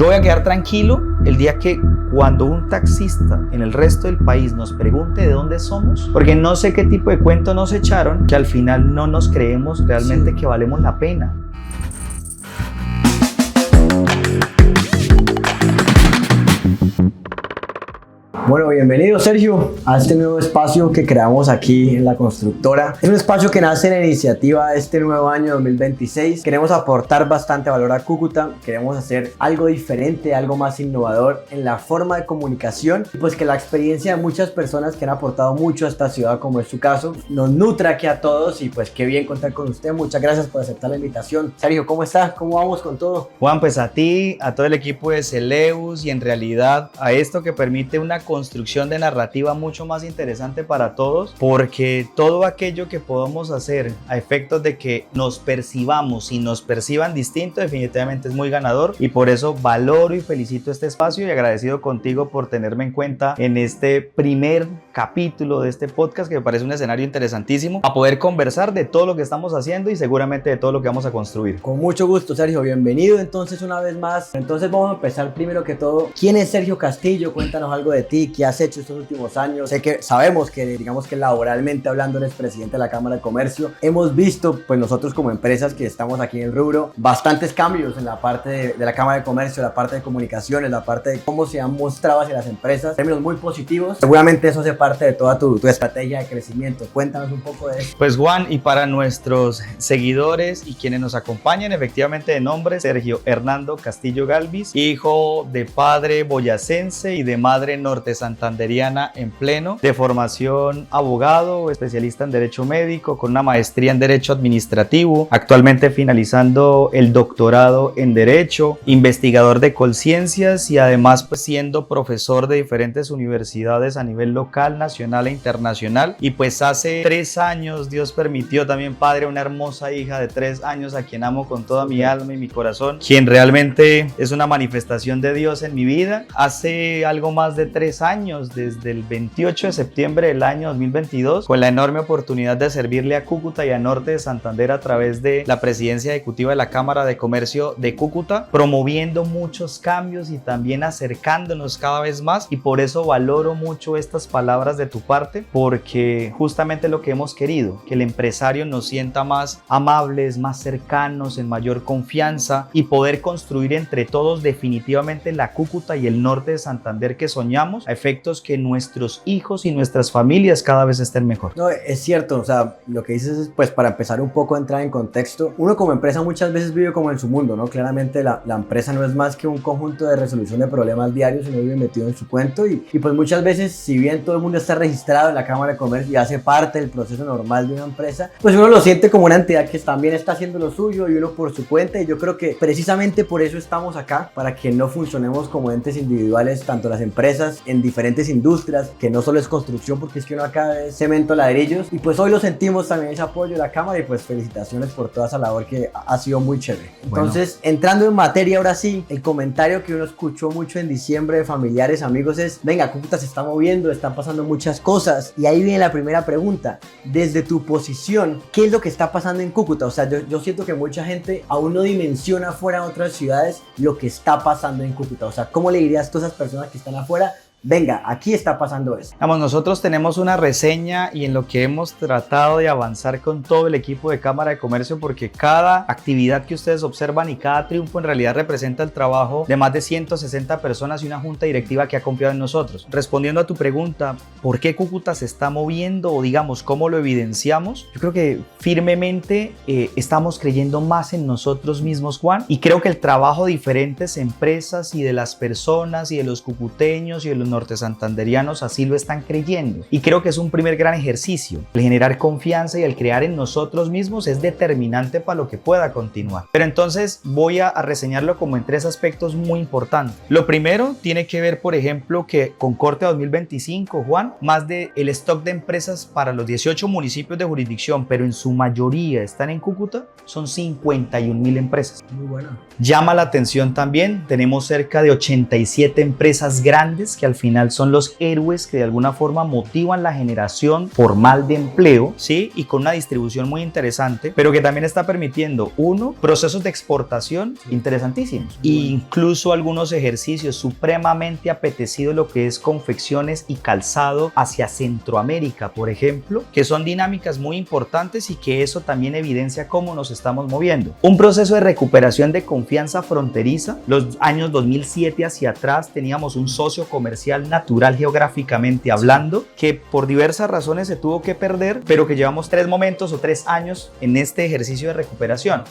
Yo voy a quedar tranquilo el día que cuando un taxista en el resto del país nos pregunte de dónde somos, porque no sé qué tipo de cuento nos echaron, que al final no nos creemos realmente que valemos la pena. Bueno, bienvenido Sergio a este nuevo espacio que creamos aquí en La Constructora. Es un espacio que nace en la iniciativa de este nuevo año 2026. Queremos aportar bastante valor a Cúcuta, queremos hacer algo diferente, algo más innovador en la forma de comunicación y pues que la experiencia de muchas personas que han aportado mucho a esta ciudad, como es su caso, nos nutra aquí a todos y pues qué bien contar con usted. Muchas gracias por aceptar la invitación. Sergio, ¿cómo estás? ¿Cómo vamos con todo? Juan, pues a ti, a todo el equipo de Celeus y en realidad a esto que permite una construcción de narrativa mucho más interesante para todos, porque todo aquello que podamos hacer a efectos de que nos percibamos y nos perciban distinto definitivamente es muy ganador, y por eso valoro y felicito este espacio y agradecido contigo por tenerme en cuenta en este primer capítulo de este podcast, que me parece un escenario interesantísimo a poder conversar de todo lo que estamos haciendo y seguramente de todo lo que vamos a construir. Con mucho gusto, Sergio, bienvenido entonces una vez más. Entonces vamos a empezar primero que todo. ¿Quién es Sergio Castillo? Cuéntanos algo de ti, ¿qué has hecho estos últimos años? Sabemos que digamos que laboralmente hablando eres presidente de la Cámara de Comercio. Hemos visto pues nosotros como empresas que estamos aquí en el rubro bastantes cambios en la parte de la Cámara de Comercio, la parte de comunicaciones, la parte de cómo se han mostrado hacia las empresas, términos muy positivos. Seguramente eso hace parte de toda tu estrategia de crecimiento. Cuéntanos un poco de eso. Pues Juan, y para nuestros seguidores y quienes nos acompañan, efectivamente de nombre Sergio Hernando Castillo Galvis, hijo de padre boyacense y de madre norte santanderiana en pleno, de formación abogado, especialista en derecho médico, con una maestría en derecho administrativo, actualmente finalizando el doctorado en derecho, investigador de Colciencias y además pues siendo profesor de diferentes universidades a nivel local, nacional e internacional. Y pues hace 3 años Dios permitió también padre una hermosa hija de 3 años a quien amo con toda mi alma y mi corazón, quien realmente es una manifestación de Dios en mi vida. Hace algo más de 3 años, desde el 28 de septiembre del año 2022, con la enorme oportunidad de servirle a Cúcuta y a Norte de Santander a través de la presidencia ejecutiva de la Cámara de Comercio de Cúcuta, promoviendo muchos cambios y también acercándonos cada vez más. Y por eso valoro mucho estas palabras de tu parte, porque justamente lo que hemos querido, que el empresario nos sienta más amables, más cercanos, en mayor confianza, y poder construir entre todos definitivamente la Cúcuta y el Norte de Santander que soñamos, a efectos que nuestros hijos y nuestras familias cada vez estén mejor. No, es cierto, o sea, lo que dices es, pues para empezar un poco a entrar en contexto, uno como empresa muchas veces vive como en su mundo, ¿no? Claramente la empresa no es más que un conjunto de resolución de problemas diarios, uno vive metido en su cuento y pues muchas veces, si bien todo el mundo está registrado en la Cámara de Comercio y hace parte del proceso normal de una empresa, pues uno lo siente como una entidad que también está haciendo lo suyo y uno por su cuenta, y yo creo que precisamente por eso estamos acá, para que no funcionemos como entes individuales, tanto las empresas en diferentes industrias, que no solo es construcción, porque es que uno acá es cemento, ladrillos, y pues hoy lo sentimos también ese apoyo de la Cámara, y pues felicitaciones por toda esa labor que ha sido muy chévere. Entonces, entrando en materia ahora sí, el comentario que uno escuchó mucho en diciembre de familiares, amigos, es: venga, Cúcuta se está moviendo, están pasando muchas cosas, y ahí viene la primera pregunta. Desde tu posición, ¿qué es lo que está pasando en Cúcuta? O sea, yo siento que mucha gente aún no dimensiona fuera de otras ciudades lo que está pasando en Cúcuta. O sea, ¿cómo le dirías a todas esas personas que están afuera? Venga, aquí está pasando esto. Vamos, nosotros tenemos una reseña y en lo que hemos tratado de avanzar con todo el equipo de Cámara de Comercio, porque cada actividad que ustedes observan y cada triunfo en realidad representa el trabajo de más de 160 personas y una junta directiva que ha confiado en nosotros. Respondiendo a tu pregunta, ¿por qué Cúcuta se está moviendo, o digamos, cómo lo evidenciamos? Yo creo que firmemente estamos creyendo más en nosotros mismos, Juan, y creo que el trabajo de diferentes empresas y de las personas y de los cucuteños y de los norte santanderianos así lo están creyendo, y creo que es un primer gran ejercicio. El generar confianza y el crear en nosotros mismos es determinante para lo que pueda continuar. Pero entonces voy a reseñarlo como en 3 aspectos muy importantes. Lo primero tiene que ver, por ejemplo, que con corte a 2025, Juan, más de el stock de empresas para los 18 municipios de jurisdicción, pero en su mayoría están en Cúcuta, son 51,000 empresas. Muy bueno. Llama la atención también, tenemos cerca de 87 empresas grandes que al final son los héroes que de alguna forma motivan la generación formal de empleo, ¿sí? Y con una distribución muy interesante, pero que también está permitiendo, uno, procesos de exportación interesantísimos, e incluso algunos ejercicios supremamente apetecidos, lo que es confecciones y calzado hacia Centroamérica, por ejemplo, que son dinámicas muy importantes y que eso también evidencia cómo nos estamos moviendo. Un proceso de recuperación de confianza fronteriza. Los años 2007 hacia atrás teníamos un socio comercial natural geográficamente hablando que por diversas razones se tuvo que perder, pero que llevamos 3 momentos o 3 años en este ejercicio de recuperación,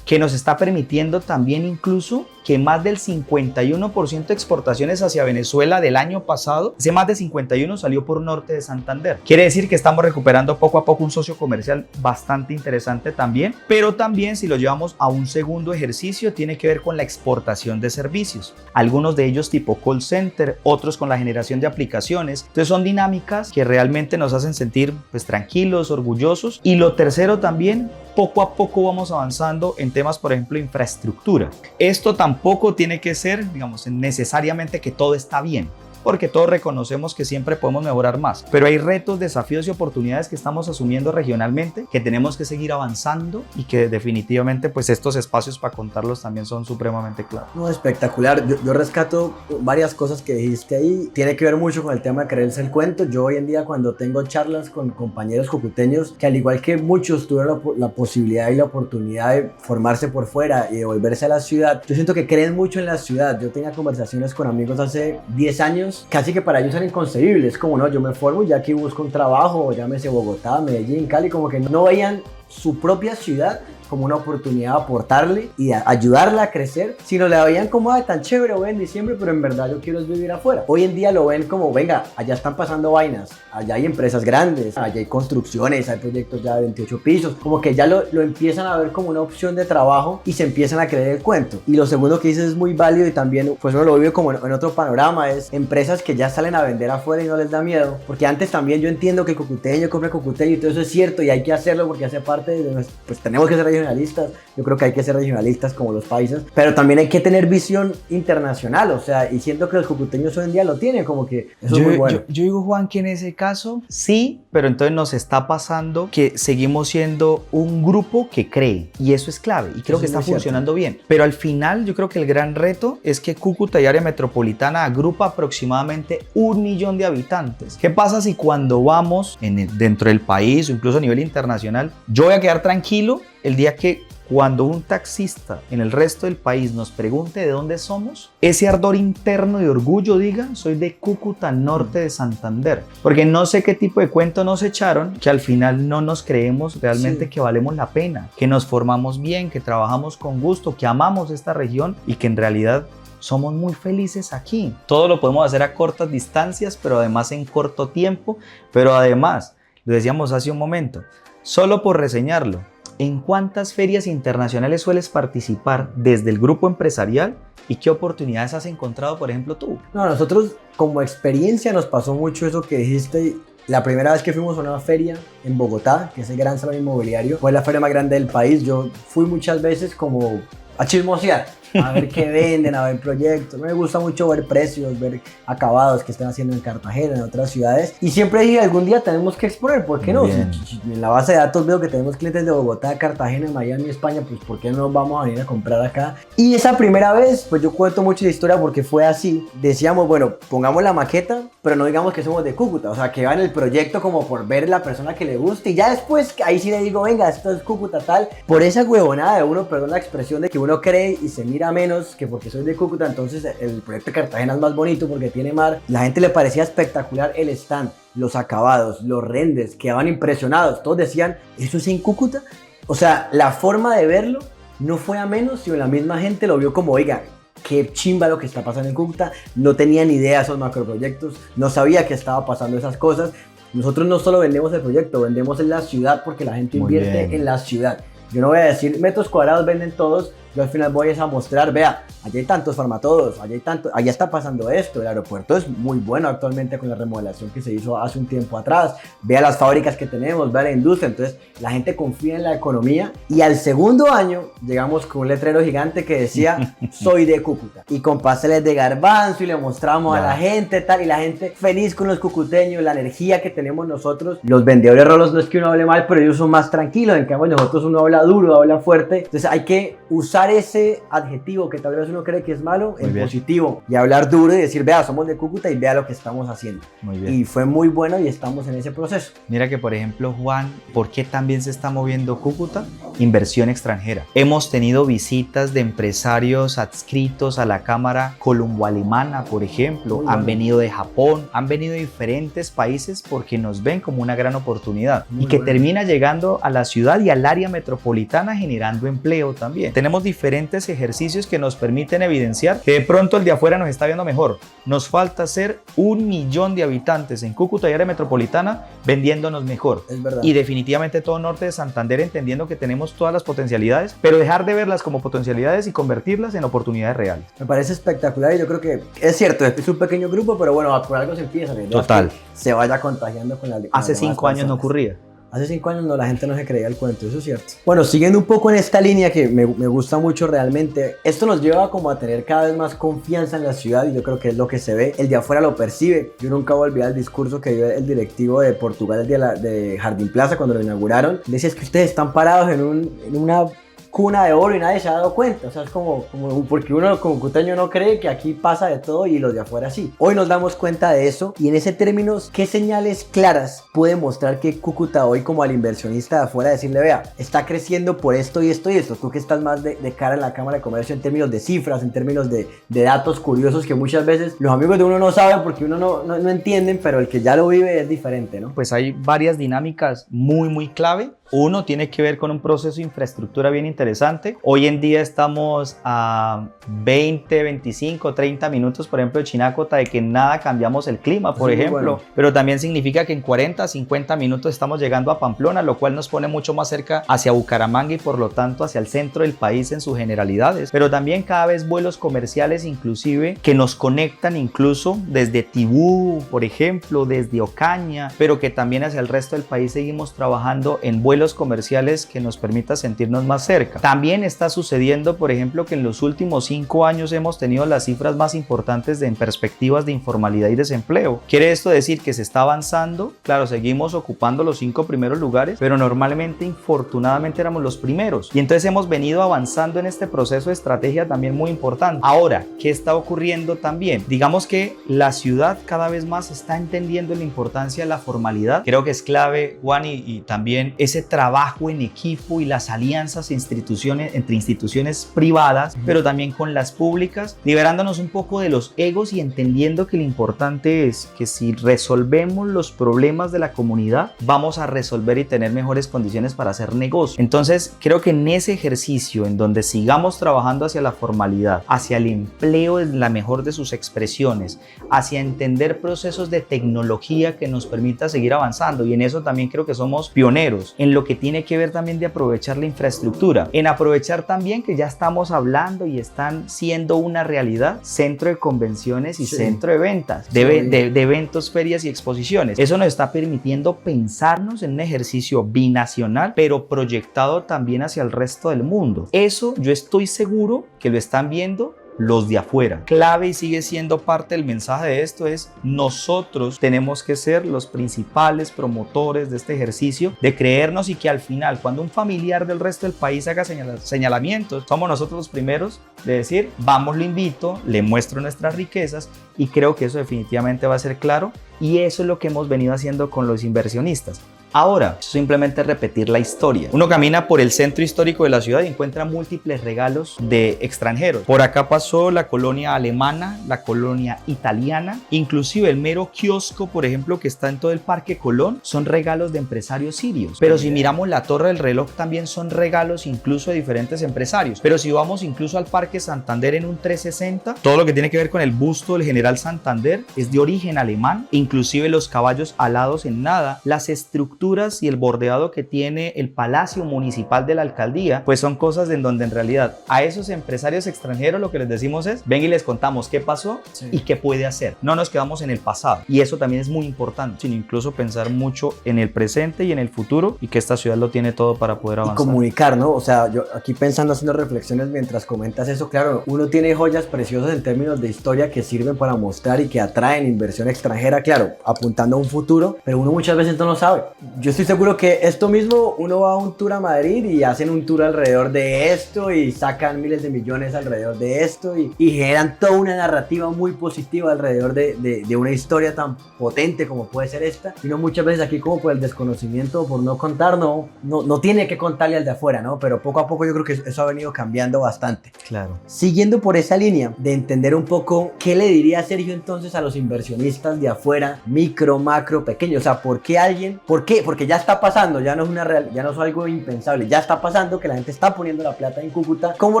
que nos está permitiendo también incluso que más del 51% de exportaciones hacia Venezuela del año pasado, ese más de 51 salió por Norte de Santander. Quiere decir que estamos recuperando poco a poco un socio comercial bastante interesante también, pero también si lo llevamos a un segundo ejercicio tiene que ver con la exportación de servicios, algunos de ellos tipo call center, otros con la generación de aplicaciones. Entonces son dinámicas que realmente nos hacen sentir pues tranquilos, orgullosos. Y lo tercero también, poco a poco vamos avanzando en temas, por ejemplo, infraestructura. Esto tampoco tiene que ser, digamos, necesariamente que todo está bien, porque todos reconocemos que siempre podemos mejorar más, pero hay retos, desafíos y oportunidades que estamos asumiendo regionalmente, que tenemos que seguir avanzando y que definitivamente pues estos espacios para contarlos también son supremamente claros. No, espectacular. Yo rescato varias cosas que dijiste ahí. Tiene que ver mucho con el tema de creerse el cuento. Yo hoy en día cuando tengo charlas con compañeros cucuteños que al igual que muchos tuvieron la posibilidad y la oportunidad de formarse por fuera y de volverse a la ciudad, yo siento que creen mucho en la ciudad. Yo tenía conversaciones con amigos hace 10 años casi que para ellos eran inconcebibles, como no, yo me formo y ya aquí busco un trabajo, llámese Bogotá, Medellín, Cali, como que no veían su propia ciudad como una oportunidad de aportarle y de ayudarla a crecer, sino la veían como tan chévere, voy en diciembre, pero en verdad yo quiero es vivir afuera. Hoy en día lo ven como, venga, allá están pasando vainas, allá hay empresas grandes, allá hay construcciones, hay proyectos ya de 28 pisos, como que ya lo empiezan a ver como una opción de trabajo y se empiezan a creer el cuento. Y lo segundo que dices es muy válido y también pues uno lo vive como en otro panorama, es empresas que ya salen a vender afuera y no les da miedo, porque antes también yo entiendo que el cucuteño compra cucuteño y todo eso es cierto y hay que hacerlo porque hace parte de pues tenemos que ser regionalistas, yo creo que hay que ser regionalistas como los paisas, pero también hay que tener visión internacional, o sea, y siento que los cucuteños hoy en día lo tienen, como que eso es muy bueno. Yo digo, Juan, que en ese caso sí, pero entonces nos está pasando que seguimos siendo un grupo que cree, y eso es clave, y creo que está funcionando bien, pero al final yo creo que el gran reto es que Cúcuta y área metropolitana agrupa aproximadamente 1 millón de habitantes. ¿Qué pasa si cuando vamos dentro del país o incluso a nivel internacional, yo voy a quedar tranquilo el día que cuando un taxista en el resto del país nos pregunte de dónde somos, ese ardor interno de orgullo diga, soy de Cúcuta, Norte de Santander? Porque no sé qué tipo de cuento nos echaron, que al final no nos creemos realmente que valemos la pena, que nos formamos bien, que trabajamos con gusto, que amamos esta región y que en realidad somos muy felices aquí. Todo lo podemos hacer a cortas distancias, pero además en corto tiempo, pero además, lo decíamos hace un momento, solo por reseñarlo, ¿en cuántas ferias internacionales sueles participar desde el grupo empresarial y qué oportunidades has encontrado, por ejemplo, tú? No, nosotros como experiencia nos pasó mucho eso que dijiste. La primera vez que fuimos a una feria en Bogotá, que es el Gran Salón Inmobiliario, fue la feria más grande del país. Yo fui muchas veces como a chismosear, a ver qué venden, a ver proyectos. Me gusta mucho ver precios, ver acabados que están haciendo en Cartagena, en otras ciudades. Y siempre dije, algún día tenemos que exponer, ¿por qué no? Si en la base de datos veo que tenemos clientes de Bogotá, Cartagena, Miami, España, pues ¿por qué no nos vamos a venir a comprar acá? Y esa primera vez, pues yo cuento mucho de historia porque fue así. Decíamos, bueno, pongamos la maqueta, pero no digamos que somos de Cúcuta. O sea, que va en el proyecto como por ver la persona que le guste. Y ya después, ahí sí le digo, venga, esto es Cúcuta tal. Por esa huevonada de uno, perdón la expresión de que uno cree y se mira menos que porque soy de Cúcuta, entonces el proyecto de Cartagena es más bonito porque tiene mar. La gente le parecía espectacular el stand, los acabados, los renders, quedaban impresionados. Todos decían, ¿eso es en Cúcuta? O sea, la forma de verlo no fue a menos, sino la misma gente lo vio como, oiga, qué chimba lo que está pasando en Cúcuta. No tenía ni idea de esos macroproyectos, no sabía que estaba pasando esas cosas. Nosotros no solo vendemos el proyecto, vendemos en la ciudad porque la gente invierte en la ciudad. Yo no voy a decir metros cuadrados venden todos, Yo al final voy a mostrar, vea, allá hay tantos farmatodos, allá está pasando esto. El aeropuerto es muy bueno actualmente con la remodelación que se hizo hace un tiempo atrás. Vea las fábricas que tenemos, vea la industria. Entonces la gente confía en la economía y al segundo año llegamos con un letrero gigante que decía soy de Cúcuta y con pasteles de garbanzo y le mostramos a la gente tal y la gente feliz con los cucuteños, la energía que tenemos nosotros. Los vendedores rolos no es que uno hable mal, pero ellos son más tranquilos, en cambio nosotros uno habla duro, habla fuerte. Entonces hay que usar ese adjetivo que tal vez uno cree que es malo en positivo y hablar duro y decir, vea, somos de Cúcuta y vea lo que estamos haciendo. Muy bien. Y fue muy bueno y estamos en ese proceso. Mira que, por ejemplo, Juan, ¿por qué también se está moviendo Cúcuta? Inversión extranjera. Hemos tenido visitas de empresarios adscritos a la Cámara Colombo-Alemana, por ejemplo. Bueno. Han venido de Japón, han venido de diferentes países porque nos ven como una gran oportunidad y que termina llegando a la ciudad y al área metropolitana generando empleo también. Tenemos diferentes ejercicios que nos permiten evidenciar que de pronto el de afuera nos está viendo mejor. Nos falta ser 1 millón de habitantes en Cúcuta y área metropolitana vendiéndonos mejor. Es verdad. Y definitivamente todo norte de Santander entendiendo que tenemos todas las potencialidades, pero dejar de verlas como potencialidades y convertirlas en oportunidades reales. Me parece espectacular y yo creo que es cierto, es un pequeño grupo, pero bueno, por algo se empieza. Total. Se vaya contagiando con la Hace 5 años no ocurría. Hace 5 años no, la gente no se creía el cuento, eso es cierto. Bueno, siguiendo un poco en esta línea que me gusta mucho realmente, esto nos lleva como a tener cada vez más confianza en la ciudad y yo creo que es lo que se ve, el de afuera lo percibe. Yo nunca voy a olvidar el discurso que dio el directivo de Portugal el día de Jardín Plaza cuando lo inauguraron. Decía, es que ustedes están parados en una cuna de oro y nadie se ha dado cuenta, o sea, es como porque uno como cucuteño no cree que aquí pasa de todo y los de afuera sí. Hoy nos damos cuenta de eso y en ese términos, ¿qué señales claras puede mostrar que Cúcuta hoy como al inversionista de afuera decirle, vea, está creciendo por esto y esto y esto? Tú que estás más de cara en la Cámara de Comercio en términos de cifras, en términos de datos curiosos que muchas veces los amigos de uno no saben porque uno no entienden, pero el que ya lo vive es diferente, ¿no? Pues hay varias dinámicas muy clave. Uno tiene que ver con un proceso de infraestructura bien interesante. Hoy en día estamos a 20, 25, 30 minutos, por ejemplo, de Chinácota, de que nada cambiamos el clima, por ejemplo. Bueno. Pero también significa que en 40, 50 minutos estamos llegando a Pamplona, lo cual nos pone mucho más cerca hacia Bucaramanga y por lo tanto hacia el centro del país en sus generalidades. Pero también cada vez vuelos comerciales inclusive que nos conectan incluso desde Tibú, por ejemplo, desde Ocaña, pero que también hacia el resto del país seguimos trabajando en vuelos comerciales que nos permita sentirnos más cerca. También está sucediendo, por ejemplo, que en los últimos 5 años hemos tenido las cifras más importantes en perspectivas de informalidad y desempleo. ¿Quiere esto decir que se está avanzando? Claro, seguimos ocupando los 5 primeros lugares, pero normalmente, infortunadamente, éramos los primeros. Y entonces hemos venido avanzando en este proceso de estrategia también muy importante. Ahora, ¿qué está ocurriendo también? Digamos que la ciudad cada vez más está entendiendo la importancia de la formalidad. Creo que es clave, Juan, y también ese trabajo en equipo y las alianzas entre instituciones privadas, pero también con las públicas, liberándonos un poco de los egos y entendiendo que lo importante es que si resolvemos los problemas de la comunidad, vamos a resolver y tener mejores condiciones para hacer negocio. Entonces, creo que en ese ejercicio, en donde sigamos trabajando hacia la formalidad, hacia el empleo en la mejor de sus expresiones, hacia entender procesos de tecnología que nos permita seguir avanzando, y en eso también creo que somos pioneros, en lo que tiene que ver también de aprovechar la infraestructura, en aprovechar también que ya estamos hablando y están siendo una realidad centro de convenciones y centro de ventas, de eventos, ferias y exposiciones. Eso nos está permitiendo pensarnos en un ejercicio binacional, pero proyectado también hacia el resto del mundo. Eso yo estoy seguro que lo están viendo los de afuera. Clave y sigue siendo parte del mensaje de esto es: nosotros tenemos que ser los principales promotores de este ejercicio, de creernos, y que al final, cuando un familiar del resto del país haga señalamientos, somos nosotros los primeros de decir, vamos, lo invito, le muestro nuestras riquezas, y creo que eso definitivamente va a ser claro, y eso es lo que hemos venido haciendo con los inversionistas. Ahora, simplemente repetir la historia. Uno camina por el centro histórico de la ciudad y encuentra múltiples regalos de extranjeros. Por acá pasó la colonia alemana, la colonia italiana, inclusive el mero kiosco, por ejemplo, que está en todo el Parque Colón, son regalos de empresarios sirios. Pero si miramos la Torre del Reloj, también son regalos incluso de diferentes empresarios. Pero si vamos incluso al Parque Santander en un 360, todo lo que tiene que ver con el busto del general Santander es de origen alemán, inclusive los caballos alados en nada, las estructuras estructuras y el bordeado que tiene el Palacio Municipal de la Alcaldía, pues son cosas en donde en realidad a esos empresarios extranjeros lo que les decimos es, ven y les contamos qué pasó y qué puede hacer. No nos quedamos en el pasado. Y eso también es muy importante, sino incluso pensar mucho en el presente y en el futuro, y que esta ciudad lo tiene todo para poder avanzar. Y comunicar, ¿no? O sea, yo aquí pensando, haciendo reflexiones mientras comentas eso, claro, uno tiene joyas preciosas en términos de historia que sirven para mostrar y que atraen inversión extranjera, claro, apuntando a un futuro, pero uno muchas veces no lo sabe. Yo estoy seguro que esto mismo, uno va a un tour a Madrid y hacen un tour alrededor de esto y sacan miles de millones alrededor de esto y generan toda una narrativa muy positiva alrededor de una historia tan potente como puede ser esta. Y no muchas veces aquí, como por el desconocimiento, por no contar, no tiene que contarle al de afuera, ¿no? Pero poco a poco yo creo que eso ha venido cambiando bastante. Claro. Siguiendo por esa línea de entender un poco, ¿qué le diría Sergio entonces a los inversionistas de afuera, micro, macro, pequeño? O sea, ¿por qué alguien? ¿Por qué? Porque ya está pasando, ya no es algo impensable, ya está pasando que la gente está poniendo la plata en Cúcuta. ¿Cómo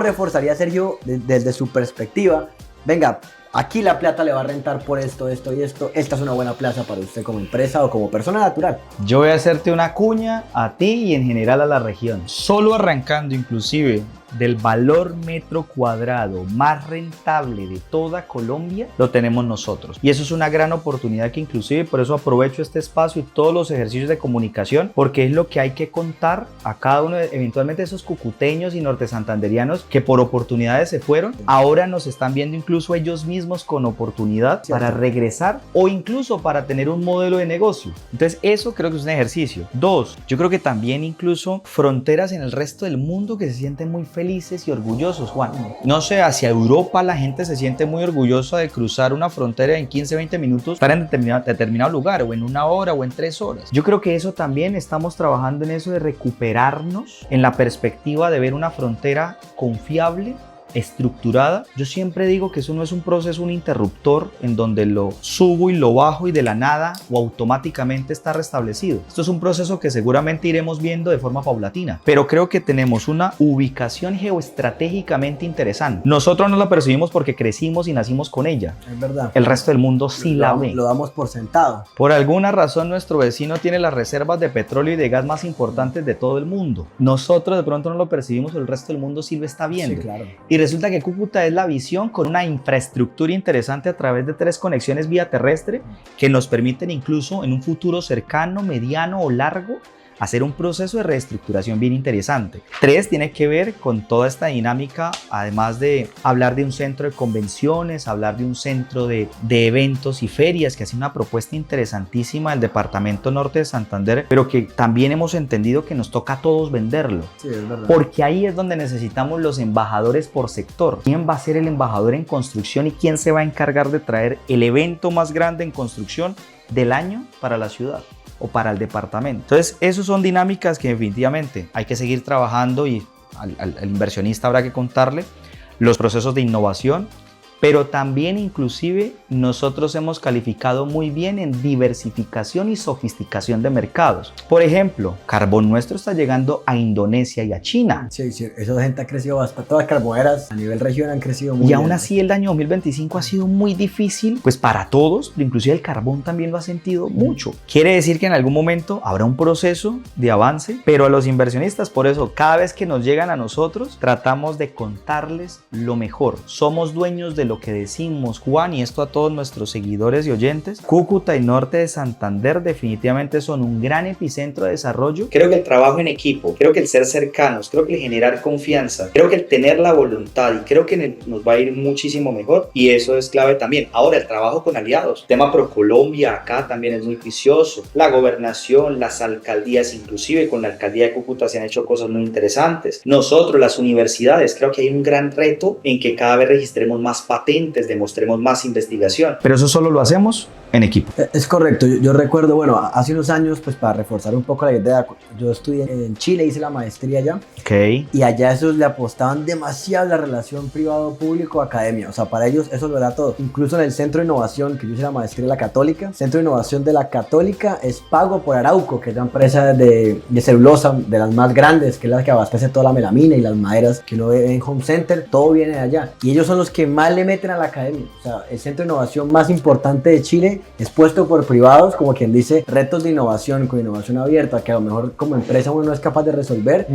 reforzaría Sergio desde su perspectiva? Venga, aquí la plata le va a rentar por esto, esto y esto. Esta es una buena plaza para usted como empresa o como persona natural. Yo voy a hacerte una cuña a ti y en general a la región. Solo arrancando inclusive del valor metro cuadrado más rentable de toda Colombia, lo tenemos nosotros. Y eso es una gran oportunidad que inclusive por eso aprovecho este espacio y todos los ejercicios de comunicación, porque es lo que hay que contar a cada uno de eventualmente esos cucuteños y nortesantanderianos que por oportunidades se fueron. Ahora nos están viendo incluso ellos mismos con oportunidad para regresar o incluso para tener un modelo de negocio. Entonces eso creo que es un ejercicio. Dos, yo creo que también incluso fronteras en el resto del mundo que se sienten muy felices y orgullosos, Juan. No sé, hacia Europa la gente se siente muy orgullosa de cruzar una frontera en 15, 20 minutos, estar en determinado lugar, o en 1 hora, o en 3 horas. Yo creo que eso también estamos trabajando en eso de recuperarnos en la perspectiva de ver una frontera confiable, estructurada. Yo siempre digo que eso no es un proceso, un interruptor en donde lo subo y lo bajo y de la nada o automáticamente está restablecido. Esto es un proceso que seguramente iremos viendo de forma paulatina, pero creo que tenemos una ubicación geoestratégicamente interesante. Nosotros no la percibimos porque crecimos y nacimos con ella. Es verdad. El resto del mundo sí la ve. Lo damos por sentado. Por alguna razón nuestro vecino tiene las reservas de petróleo y de gas más importantes de todo el mundo. Nosotros de pronto no lo percibimos, pero el resto del mundo sí lo está viendo. Sí, claro. Y resulta que Cúcuta es la visión con una infraestructura interesante a través de 3 conexiones vía terrestre que nos permiten incluso en un futuro cercano, mediano o largo hacer un proceso de reestructuración bien interesante. 3, tiene que ver con toda esta dinámica, además de hablar de un centro de convenciones, hablar de un centro de eventos y ferias, que hace una propuesta interesantísima del Departamento Norte de Santander, pero que también hemos entendido que nos toca a todos venderlo. Sí, es verdad. Porque ahí es donde necesitamos los embajadores por sector. ¿Quién va a ser el embajador en construcción y quién se va a encargar de traer el evento más grande en construcción del año para la ciudad o para el departamento? Entonces, esas son dinámicas que definitivamente hay que seguir trabajando y al inversionista habrá que contarle los procesos de innovación, pero también inclusive nosotros hemos calificado muy bien en diversificación y sofisticación de mercados. Por ejemplo, carbón nuestro está llegando a Indonesia y a China. Sí, esa gente ha crecido bastante. Todas las carboneras a nivel región han crecido muy bien. Y aún así el año 2025 ha sido muy difícil, pues para todos, pero inclusive el carbón también lo ha sentido mucho. Quiere decir que en algún momento habrá un proceso de avance, pero a los inversionistas, por eso, cada vez que nos llegan a nosotros, tratamos de contarles lo mejor. Somos dueños de lo que decimos, Juan, y esto a todos nuestros seguidores y oyentes. Cúcuta y Norte de Santander definitivamente son un gran epicentro de desarrollo. Creo que el trabajo en equipo, creo que el ser cercanos, creo que el generar confianza, creo que el tener la voluntad, y creo que nos va a ir muchísimo mejor, y eso es clave también. Ahora, el trabajo con aliados, tema ProColombia acá también es muy vicioso, la gobernación, las alcaldías, inclusive con la alcaldía de Cúcuta se han hecho cosas muy interesantes. Nosotros, las universidades, creo que hay un gran reto en que cada vez registremos más patentes, demostremos más investigación. Pero eso solo lo hacemos en equipo. Es correcto. Yo recuerdo, bueno, hace unos años, pues para reforzar un poco la idea, yo estudié en Chile, hice la maestría allá. Ok. Y allá esos le apostaban demasiado a la relación privado-público-academia. O sea, para ellos eso lo era todo. Incluso en el Centro de Innovación, que yo hice la maestría en la Católica, Centro de Innovación de la Católica es pago por Arauco, que es la empresa de celulosa de las más grandes, que es la que abastece toda la melamina y las maderas que uno ve en Home Center. Todo viene de allá. Y ellos son los que más le meten a la academia. O sea, el Centro de Innovación más importante de Chile expuesto por privados, como quien dice, retos de innovación con innovación abierta, que a lo mejor como empresa uno no es capaz de resolver,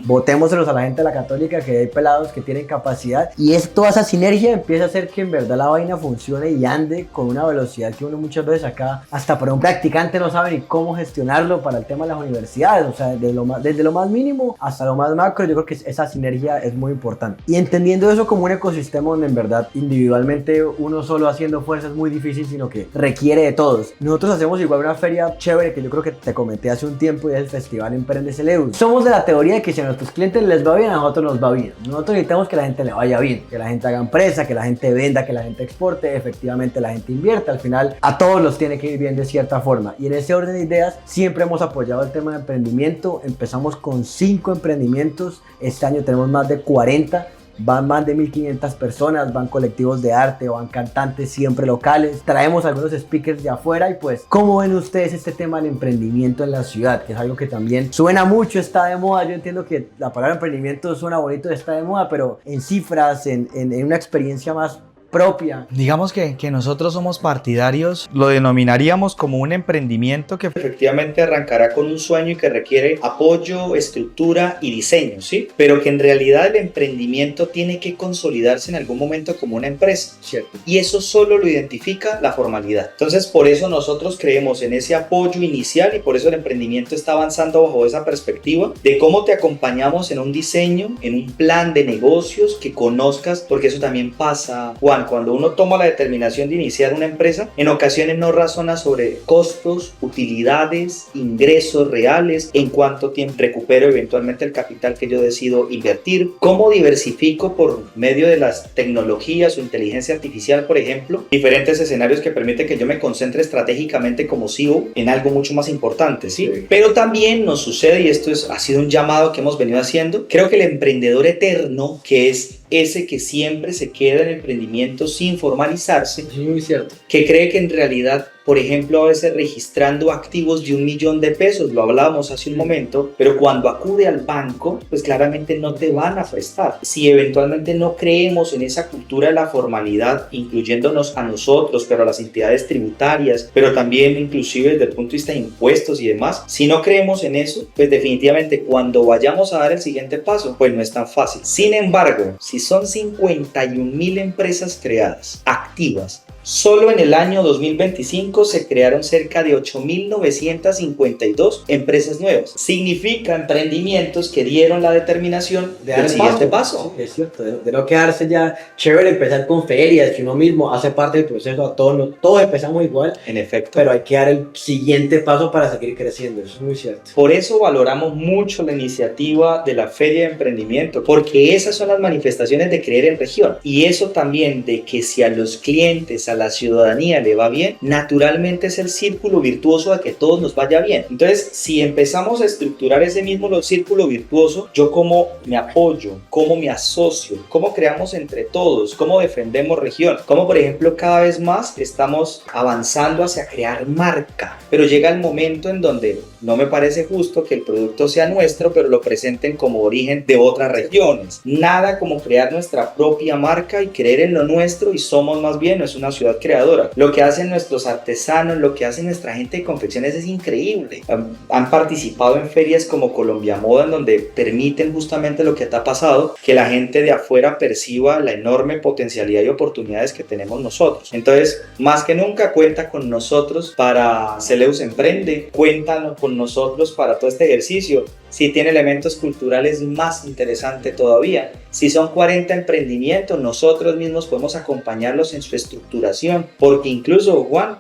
botémoselos a la gente de la Católica, que hay pelados que tienen capacidad, y toda esa sinergia empieza a hacer que en verdad la vaina funcione y ande con una velocidad que uno muchas veces acá, hasta para un practicante no sabe ni cómo gestionarlo para el tema de las universidades, o sea, desde lo más mínimo hasta lo más macro. Yo creo que esa sinergia es muy importante. Y entendiendo eso como un ecosistema donde en verdad individualmente uno solo haciendo fuerza es muy difícil, sino que requiere de todos. Nosotros hacemos igual una feria chévere que yo creo que te comenté hace un tiempo, y es el Festival Emprende Celeus. Somos de la teoría de que si a nuestros clientes les va bien, a nosotros nos va bien. Nosotros necesitamos que la gente le vaya bien, que la gente haga empresa, que la gente venda, que la gente exporte, efectivamente la gente invierta. Al final a todos los tiene que ir bien de cierta forma, y en ese orden de ideas siempre hemos apoyado el tema de emprendimiento. Empezamos con 5 emprendimientos, este año tenemos más de 40. Van más de 1500 personas, van colectivos de arte, van cantantes siempre locales, traemos algunos speakers de afuera. Y pues, ¿cómo ven ustedes este tema del emprendimiento en la ciudad? Que es algo que también suena mucho, está de moda. Yo entiendo que la palabra emprendimiento suena bonito, está de moda, pero en cifras, en una experiencia más propia. Digamos que nosotros somos partidarios, lo denominaríamos como un emprendimiento que efectivamente arrancará con un sueño y que requiere apoyo, estructura y diseño, ¿sí? Pero que en realidad el emprendimiento tiene que consolidarse en algún momento como una empresa, ¿cierto? Y eso solo lo identifica la formalidad. Entonces, por eso nosotros creemos en ese apoyo inicial, y por eso el emprendimiento está avanzando bajo esa perspectiva de cómo te acompañamos en un diseño, en un plan de negocios que conozcas, porque eso también pasa, Juan. Cuando uno toma la determinación de iniciar una empresa, en ocasiones no razona sobre costos, utilidades, ingresos reales, en cuánto tiempo recupero eventualmente el capital que yo decido invertir, cómo diversifico por medio de las tecnologías o inteligencia artificial, por ejemplo, diferentes escenarios que permiten que yo me concentre estratégicamente como CEO en algo mucho más importante, ¿sí? Pero también nos sucede, y esto ha sido un llamado que hemos venido haciendo, creo que el emprendedor eterno, que es ese que siempre se queda en el emprendimiento sin formalizarse, es muy cierto, que cree que en realidad, por ejemplo, a veces registrando activos de 1 millón de pesos, lo hablábamos hace un momento, pero cuando acude al banco, pues claramente no te van a prestar. Si eventualmente no creemos en esa cultura de la formalidad, incluyéndonos a nosotros, pero a las entidades tributarias, pero también inclusive desde el punto de vista de impuestos y demás, si no creemos en eso, pues definitivamente cuando vayamos a dar el siguiente paso, pues no es tan fácil. Sin embargo, si son 51.000 empresas creadas, activas, solo en el año 2025 se crearon cerca de 8.952 empresas nuevas. Significa emprendimientos que dieron la determinación de dar el siguiente paso. Sí, es cierto, de no quedarse ya chévere empezar con ferias, que uno mismo hace parte del proceso. A todos empezamos igual, en efecto, pero hay que dar el siguiente paso para seguir creciendo. Eso es muy cierto. Por eso valoramos mucho la iniciativa de la Feria de Emprendimiento, porque esas son las manifestaciones de creer en región, y eso también de que si a los clientes, a la ciudadanía le va bien, naturalmente es el círculo virtuoso de que todos nos vaya bien. Entonces, si empezamos a estructurar ese mismo círculo virtuoso, yo cómo me apoyo, cómo me asocio, cómo creamos entre todos, cómo defendemos región, cómo por ejemplo cada vez más estamos avanzando hacia crear marca, pero llega el momento en donde no me parece justo que el producto sea nuestro, pero lo presenten como origen de otras regiones. Nada como crear nuestra propia marca y creer en lo nuestro, y somos más bien, no es una ciudad creadora. Lo que hacen nuestros artesanos, lo que hace nuestra gente de confecciones es increíble. Han participado en ferias como Colombia Moda, en donde permiten justamente lo que te ha pasado, que la gente de afuera perciba la enorme potencialidad y oportunidades que tenemos nosotros. Entonces, más que nunca, cuenta con nosotros para Celeus Emprende, cuéntanos con nosotros para todo este ejercicio. Si tiene elementos culturales, más interesante todavía. Si son 40 emprendimientos, nosotros mismos podemos acompañarlos en su estructuración, porque incluso, Juan,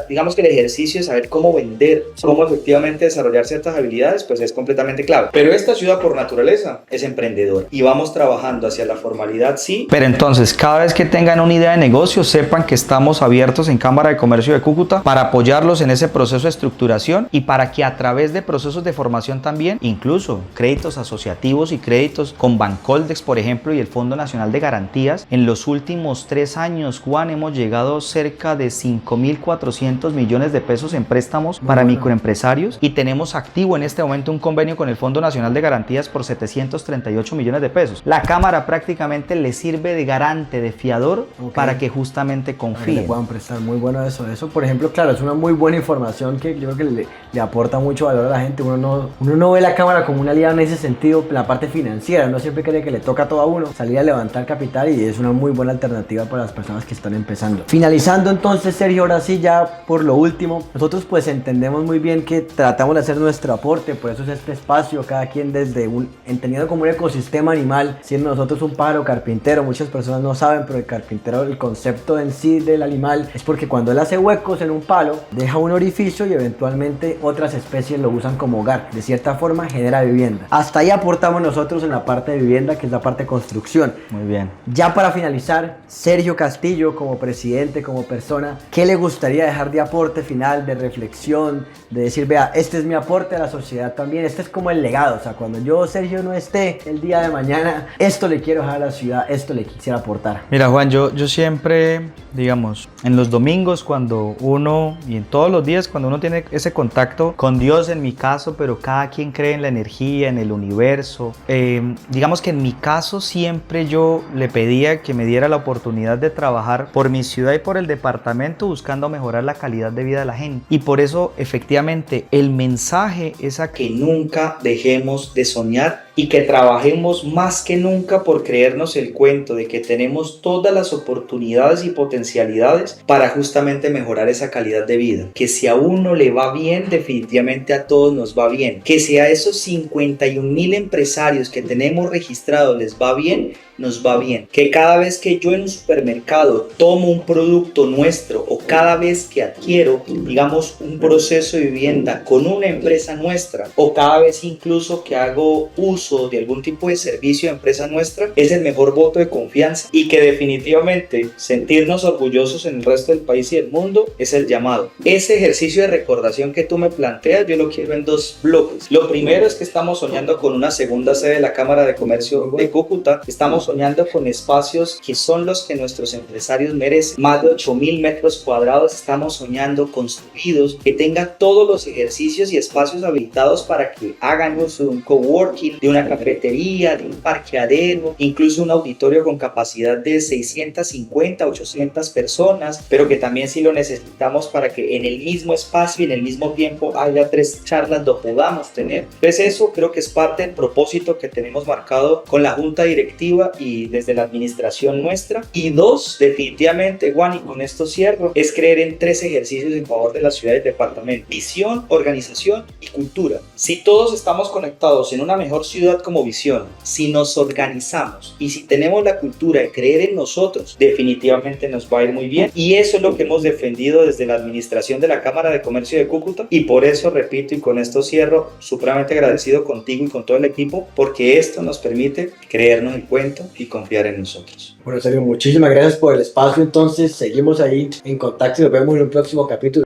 digamos que el ejercicio de saber cómo vender, cómo efectivamente desarrollar ciertas habilidades, pues es completamente clave. Pero esta ciudad por naturaleza es emprendedora y vamos trabajando hacia la formalidad, sí. Pero entonces, cada vez que tengan una idea de negocio, sepan que estamos abiertos en Cámara de Comercio de Cúcuta para apoyarlos en ese proceso de estructuración y para que a través de procesos de formación también, incluso incluso créditos asociativos y créditos con Bancoldex, por ejemplo, y el Fondo Nacional de Garantías. En los últimos 3 años, Juan, hemos llegado cerca de 5.400 millones de pesos en préstamos para microempresarios, y tenemos activo en este momento un convenio con el Fondo Nacional de Garantías por 738 millones de pesos. La Cámara prácticamente le sirve de garante, de fiador, para que justamente confíen. Le puedan prestar. Muy bueno eso. Eso, por ejemplo, claro, es una muy buena información que yo creo que le aporta mucho valor a la gente. Uno no ve la Cámara como un aliado en ese sentido, la parte financiera. Uno siempre cree que le toca todo a uno salir a levantar capital, y es una muy buena alternativa para las personas que están empezando. Finalizando entonces, Sergio, ahora sí, ya por lo último, nosotros pues entendemos muy bien que tratamos de hacer nuestro aporte, por eso es este espacio, cada quien desde entendiendo como un ecosistema animal, siendo nosotros un pájaro carpintero. Muchas personas no saben, pero el carpintero, el concepto en sí del animal es porque cuando él hace huecos en un palo, deja un orificio y eventualmente otras especies lo usan como hogar. De cierta forma genera vivienda. Hasta ahí aportamos nosotros en la parte de vivienda, que es la parte de construcción. Muy bien. Ya para finalizar, Sergio Castillo, como presidente, como persona, ¿qué le gustaría dejar de aporte final, de reflexión, de decir, vea, este es mi aporte a la sociedad también, este es como el legado? O sea, cuando yo, Sergio, no esté el día de mañana, esto le quiero dejar a la ciudad, esto le quisiera aportar. Mira, Juan, yo siempre, digamos, en los domingos cuando uno, y en todos los días cuando uno tiene ese contacto con Dios, en mi caso, pero cada quien cree en la energía, en el universo, digamos que en mi caso siempre yo le pedía que me diera la oportunidad de trabajar por mi ciudad y por el departamento, buscando mejorar la calidad de vida de la gente. Y por eso, efectivamente, el mensaje es a que nunca dejemos de soñar y que trabajemos más que nunca por creernos el cuento de que tenemos todas las oportunidades y potencialidades para justamente mejorar esa calidad de vida. Que si a uno le va bien, definitivamente a todos nos va bien. Que si a esos 51,000 empresarios que tenemos registrados les va bien, nos va bien. Que cada vez que yo en un supermercado tomo un producto nuestro, o cada vez que adquiero, digamos, un proceso de vivienda con una empresa nuestra, o cada vez incluso que hago uso de algún tipo de servicio de empresa nuestra, es el mejor voto de confianza. Y que definitivamente sentirnos orgullosos en el resto del país y del mundo es el llamado. Ese ejercicio de recordación que tú me planteas, yo lo quiero en 2 bloques. Lo primero es que estamos soñando con una segunda sede de la Cámara de Comercio de Cúcuta. Estamos soñando con espacios que son los que nuestros empresarios merecen. Más de 8,000 metros cuadrados estamos soñando construidos, que tengan todos los ejercicios y espacios habilitados para que hagan uso de un coworking, de una cafetería, de un parqueadero, incluso un auditorio con capacidad de 650, 800 personas, pero que también si lo necesitamos para que en el mismo espacio y en el mismo tiempo haya 3 charlas lo podamos tener. Entonces eso creo que es parte del propósito que tenemos marcado con la junta directiva y desde la administración nuestra. Y 2, definitivamente, Juan, y con esto cierro, es creer en 3 ejercicios en favor de la ciudad y del departamento: visión, organización y cultura. Si todos estamos conectados en una mejor ciudad como visión, si nos organizamos y si tenemos la cultura de creer en nosotros, definitivamente nos va a ir muy bien. Y eso es lo que hemos defendido desde la administración de la Cámara de Comercio de Cúcuta, y por eso, repito, y con esto cierro, supremamente agradecido contigo y con todo el equipo, porque esto nos permite creernos el cuento y confiar en nosotros. Bueno, Sergio, muchísimas gracias por el espacio. Entonces seguimos ahí en contacto y nos vemos en un próximo capítulo.